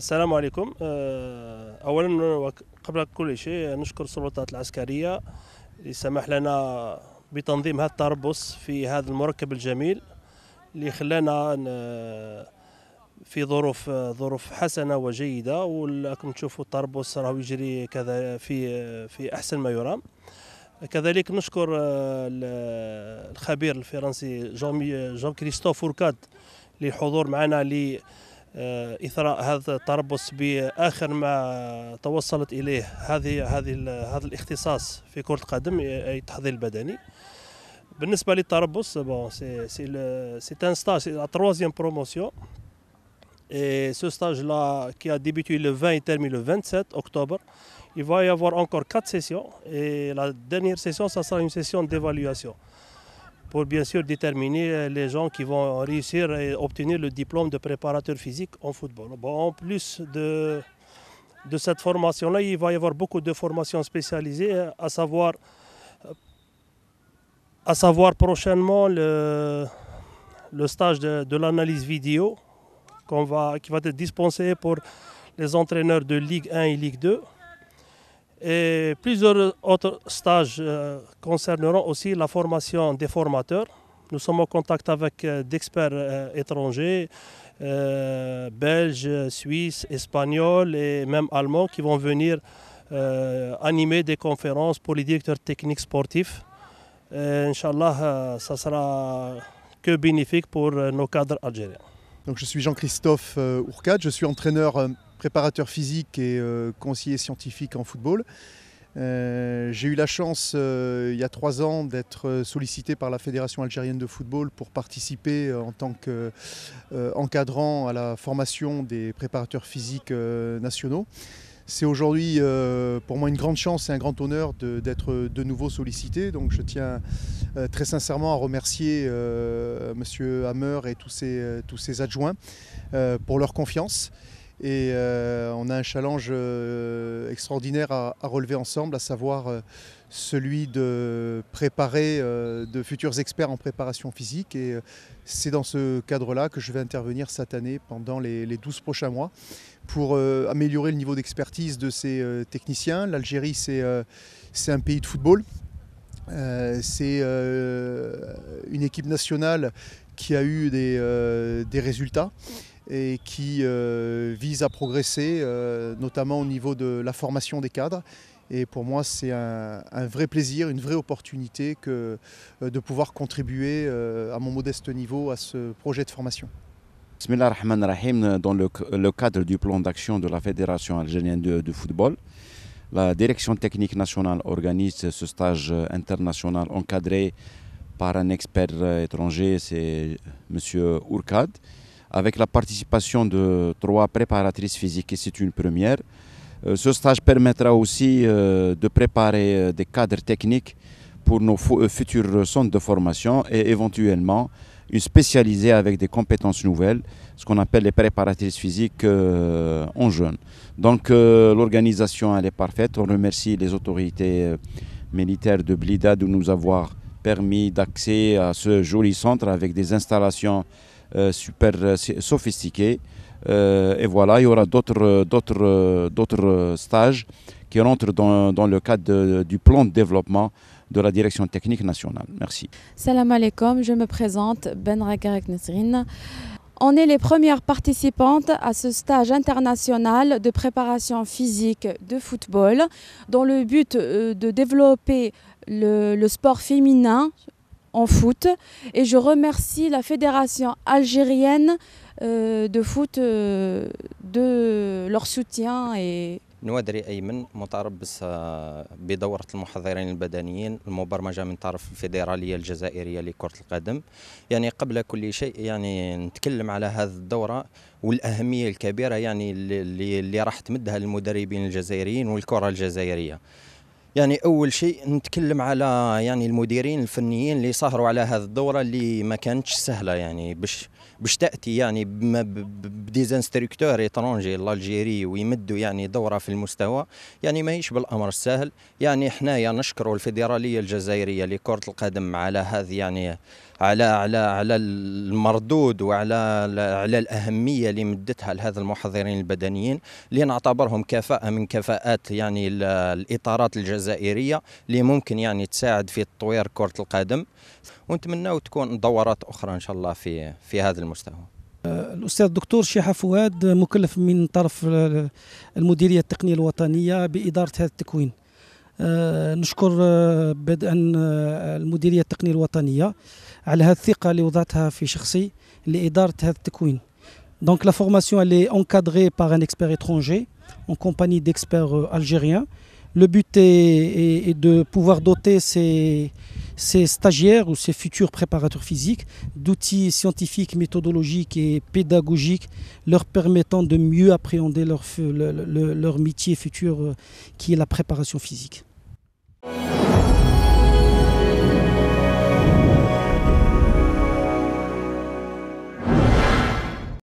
السلام عليكم. أولا قبل كل شيء نشكر السلطات العسكرية اللي سمح لنا بتنظيم هذا التربص في هذا المركب الجميل اللي خلانا في ظروف حسنة وجيدة، ولكم تشوفوا التربص راه يجري كذا في أحسن ما يرام. كذلك نشكر الخبير الفرنسي جون كريستوف فوركاد للحضور معنا لإثراء هذا التربص بآخر ما توصلت إليه هذا الاختصاص في كرة القدم، أي التحضير البدني. بالنسبة للتربص c'est un stage, c'est la troisième promotion. Et ce stage-là qui a débuté le 20 et terminé le 27 octobre, il va y avoir encore 4 sessions. Et la dernière session, ça sera une session d'évaluation pour bien sûr déterminer les gens qui vont réussir et obtenir le diplôme de préparateur physique en football. Bon, en plus de cette formation-là, il va y avoir beaucoup de formations spécialisées, à savoir prochainement le stage de l'analyse vidéo qui va être dispensé pour les entraîneurs de Ligue 1 et Ligue 2. Et plusieurs autres stages concerneront aussi la formation des formateurs. Nous sommes en contact avec d'experts étrangers, belges, suisses, espagnols et même allemands qui vont venir animer des conférences pour les directeurs techniques sportifs. Inch'Allah, ça sera que bénéfique pour nos cadres algériens. Donc, je suis Jean-Christophe Ourcade, je suis entraîneur, préparateur physique et conseiller scientifique en football. J'ai eu la chance il y a 3 ans d'être sollicité par la Fédération algérienne de football pour participer en tant qu'encadrant à la formation des préparateurs physiques nationaux. C'est aujourd'hui pour moi une grande chance et un grand honneur d'être de nouveau sollicité. Donc je tiens très sincèrement à remercier Monsieur Hammer et tous ses adjoints pour leur confiance. Et on a un challenge extraordinaire à relever ensemble, à savoir celui de préparer de futurs experts en préparation physique. Et c'est dans ce cadre-là que je vais intervenir cette année pendant les 12 prochains mois pour améliorer le niveau d'expertise de ces techniciens. L'Algérie, c'est un pays de football. C'est une équipe nationale qui a eu des résultats et qui vise à progresser, notamment au niveau de la formation des cadres. Et pour moi, c'est un vrai plaisir, une vraie opportunité de pouvoir contribuer à mon modeste niveau à ce projet de formation. Bismillah ar-Rahman ar-Rahim, dans le cadre du plan d'action de la Fédération algérienne de football, la direction technique nationale organise ce stage international encadré par un expert étranger, c'est M. Ourcade, avec la participation de 3 préparatrices physiques, et c'est une première. Ce stage permettra aussi de préparer des cadres techniques pour nos futurs centres de formation et éventuellement une spécialisée avec des compétences nouvelles, ce qu'on appelle les préparatrices physiques en jeunes. Donc l'organisation elle est parfaite. On remercie les autorités militaires de Blida de nous avoir permis d'accès à ce joli centre avec des installations super sophistiquées. Et voilà, il y aura d'autres stages qui rentrent dans le cadre du plan de développement de la direction technique nationale. Merci. Salam alaikum, je me présente, Ben Rakarek Nesrine. On est les premières participantes à ce stage international de préparation physique de football dans le but de développer le sport féminin en foot. Et je remercie la Fédération algérienne de foot de leur soutien. نوادري أيمن متربص بدورة المحضرين البدنيين المبرمجة من طرف الفيدرالية الجزائرية لكرة القدم. يعني قبل كل شيء يعني نتكلم على هذه الدورة والأهمية الكبيرة يعني اللي راح تمدها للمدربين الجزائريين والكرة الجزائرية. يعني اول شيء نتكلم على يعني المديرين الفنيين اللي سهروا على هذه الدوره اللي ما كانتش سهله، يعني باش تاتي يعني بديزانستركتور اترونجي الجيري ويمدوا يعني دوره في المستوى، يعني ماهيش بالامر السهل. يعني حنايا نشكروا الفيدراليه الجزائريه لكره القدم على هذه يعني على المردود وعلى الاهميه اللي مدتها لهذا المحضرين البدنيين، اللي نعتبرهم كفاءه من كفاءات يعني الاطارات الجزائريه اللي ممكن يعني تساعد في تطوير كره القدم، ونتمنى تكون دورات اخرى ان شاء الله في هذا المستوى. الأستاذ الدكتور شيحة فؤاد مكلف من طرف المديرية التقنية الوطنية بإدارة هذا التكوين. نشكر بدءا المديرية التقنية الوطنية على هذه الثقة اللي وضعتها في شخصي لإدارة هذا التكوين. Donc la formation elle est encadrée par un expert étranger en compagnie d'experts algériens. Le but est de pouvoir doter ces stagiaires ou ces futurs préparateurs physiques d'outils scientifiques, méthodologiques et pédagogiques leur permettant de mieux appréhender leur métier futur qui est la préparation physique.